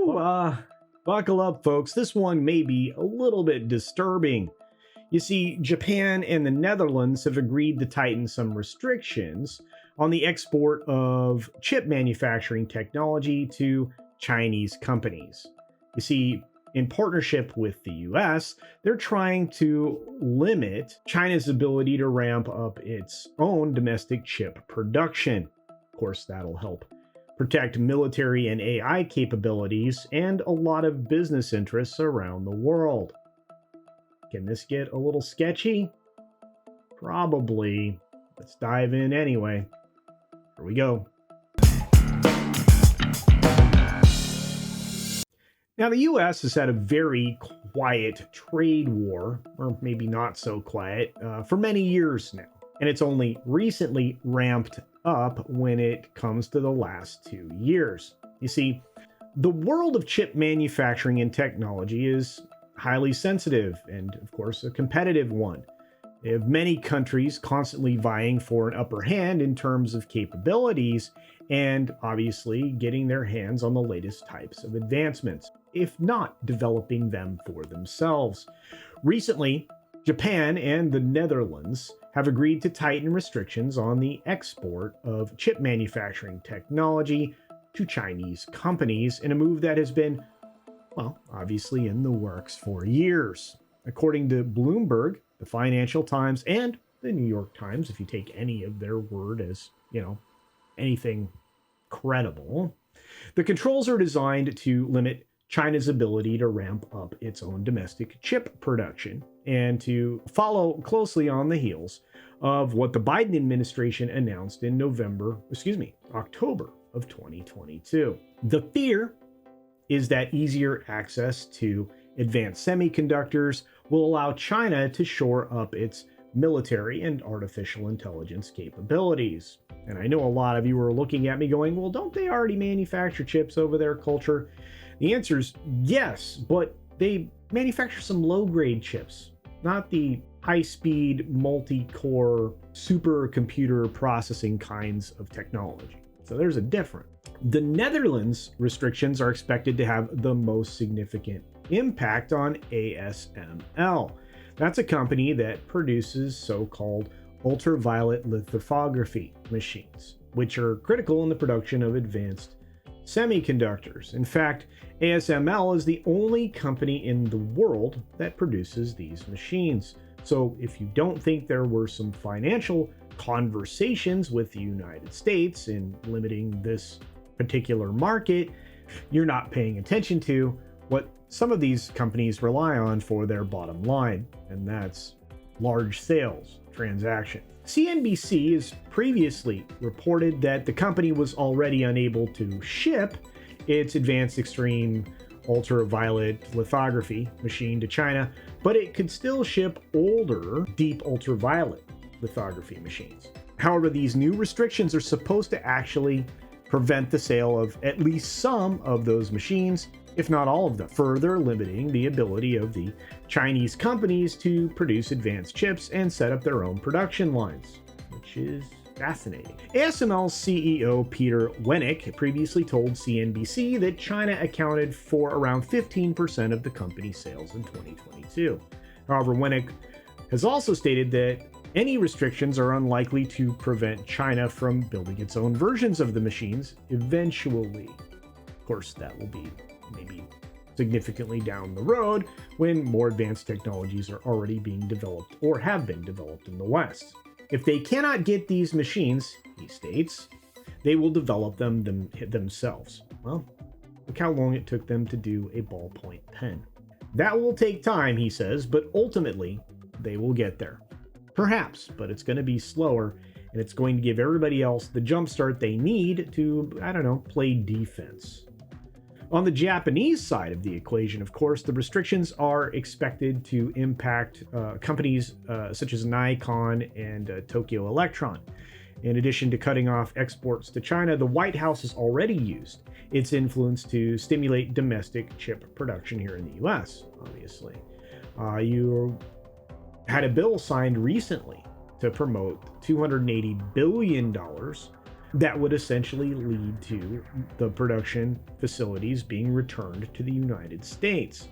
Woo! Buckle up, folks. This one may be a little bit disturbing. You see, Japan and the Netherlands have agreed to tighten some restrictions on the export of chip manufacturing technology to Chinese companies. You see, in partnership with the US, they're trying to limit China's ability to ramp up its own domestic chip production. Of course, that'll help protect military and AI capabilities and a lot of business interests around the world. Can this get a little sketchy? Probably. Let's dive in anyway. Here we go. Now, the US has had a very quiet trade war, or maybe not so quiet, for many years now. And it's only recently ramped up when it comes to the last 2 years. You see, the world of chip manufacturing and technology is highly sensitive and, of course, a competitive one. They have many countries constantly vying for an upper hand in terms of capabilities and obviously getting their hands on the latest types of advancements, if not developing them for themselves. Recently, Japan and the Netherlands have agreed to tighten restrictions on the export of chip manufacturing technology to Chinese companies in a move that has been, well, obviously in the works for years. According to Bloomberg, the Financial Times, and the New York Times, if you take any of their word as, anything credible, the controls are designed to limit China's ability to ramp up its own domestic chip production and to follow closely on the heels of what the Biden administration announced in October of 2022. The fear is that easier access to advanced semiconductors will allow China to shore up its military and artificial intelligence capabilities. And I know a lot of you are looking at me going, well, don't they already manufacture chips over their culture? The answer is yes, but they manufacture some low-grade chips, not the high-speed, multi-core, supercomputer processing kinds of technology. So there's a difference. The Netherlands restrictions are expected to have the most significant impact on ASML. That's a company that produces so-called ultraviolet lithography machines, which are critical in the production of advanced semiconductors. In fact, ASML is the only company in the world that produces these machines. So if you don't think there were some financial conversations with the United States in limiting this particular market, you're not paying attention to what some of these companies rely on for their bottom line, and that's large sales transaction. CNBC has previously reported that the company was already unable to ship its advanced extreme ultraviolet lithography machine to China, but it could still ship older deep ultraviolet lithography machines. However, these new restrictions are supposed to actually prevent the sale of at least some of those machines, if not all of them, further limiting the ability of the Chinese companies to produce advanced chips and set up their own production lines, which is fascinating. ASML's CEO Peter Wenick previously told CNBC that China accounted for around 15% of the company's sales in 2022. However, Wenick has also stated that any restrictions are unlikely to prevent China from building its own versions of the machines eventually. Of course, that will be maybe significantly down the road when more advanced technologies are already being developed or have been developed in the West. If they cannot get these machines, he states, they will develop them themselves. Well, look how long it took them to do a ballpoint pen. That will take time, he says, but ultimately they will get there. Perhaps, but it's going to be slower, and it's going to give everybody else the jumpstart they need to, play defense. On the Japanese side of the equation, of course, the restrictions are expected to impact companies such as Nikon and Tokyo Electron. In addition to cutting off exports to China, the White House has already used its influence to stimulate domestic chip production here in the US, obviously. You had a bill signed recently to promote $280 billion that would essentially lead to the production facilities being returned to the United States.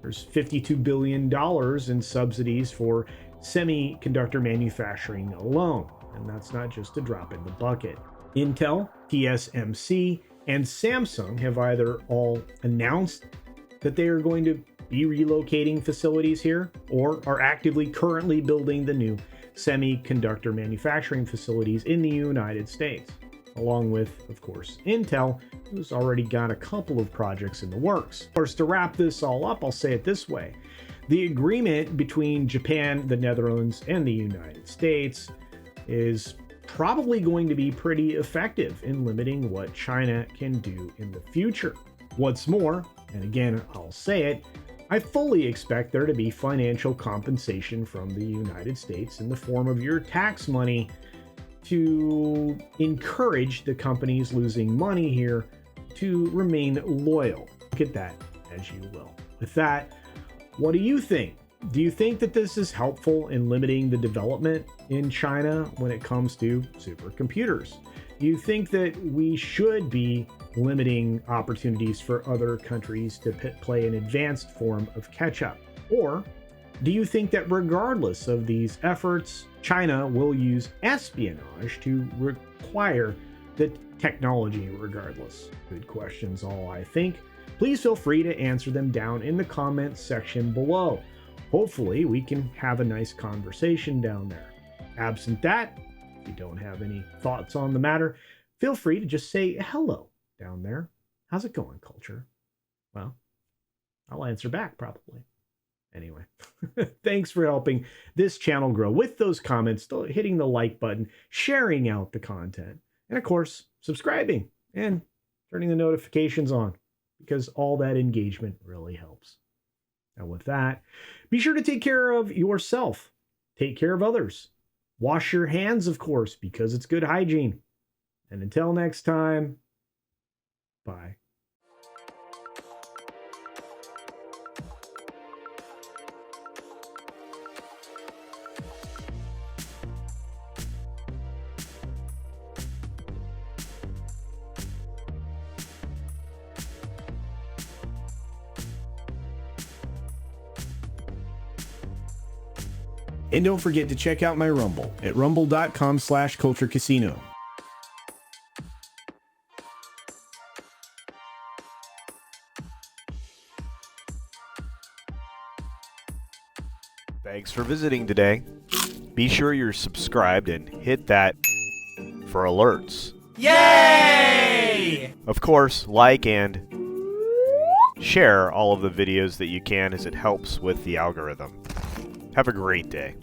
There's $52 billion in subsidies for semiconductor manufacturing alone, and that's not just a drop in the bucket. Intel, TSMC, and Samsung have either all announced that they are going to be relocating facilities here, or are actively currently building the new semiconductor manufacturing facilities in the United States, along with, of course, Intel, who's already got a couple of projects in the works. Of course, to wrap this all up, I'll say it this way. The agreement between Japan, the Netherlands, and the United States is probably going to be pretty effective in limiting what China can do in the future. What's more, and again, I'll say it, I fully expect there to be financial compensation from the United States in the form of your tax money to encourage the companies losing money here to remain loyal. Look at that as you will. With that, what do you think? Do you think that this is helpful in limiting the development in China when it comes to supercomputers? Do you think that we should be limiting opportunities for other countries to play an advanced form of catch-up? Or do you think that regardless of these efforts, China will use espionage to require the technology regardless? Good questions all, I think. Please feel free to answer them down in the comments section below. Hopefully we can have a nice conversation down there. Absent that, if you don't have any thoughts on the matter, feel free to just say hello down there. How's it going, Culture? Well, I'll answer back probably. Anyway, thanks for helping this channel grow with those comments, hitting the like button, sharing out the content, and of course, subscribing and turning the notifications on, because all that engagement really helps. And with that, be sure to take care of yourself. Take care of others. Wash your hands, of course, because it's good hygiene. And until next time, bye. And don't forget to check out my Rumble at rumble.com/CultureCasino. Thanks for visiting today. Be sure you're subscribed and hit that for alerts. Yay! Of course, like and share all of the videos that you can, as it helps with the algorithm. Have a great day.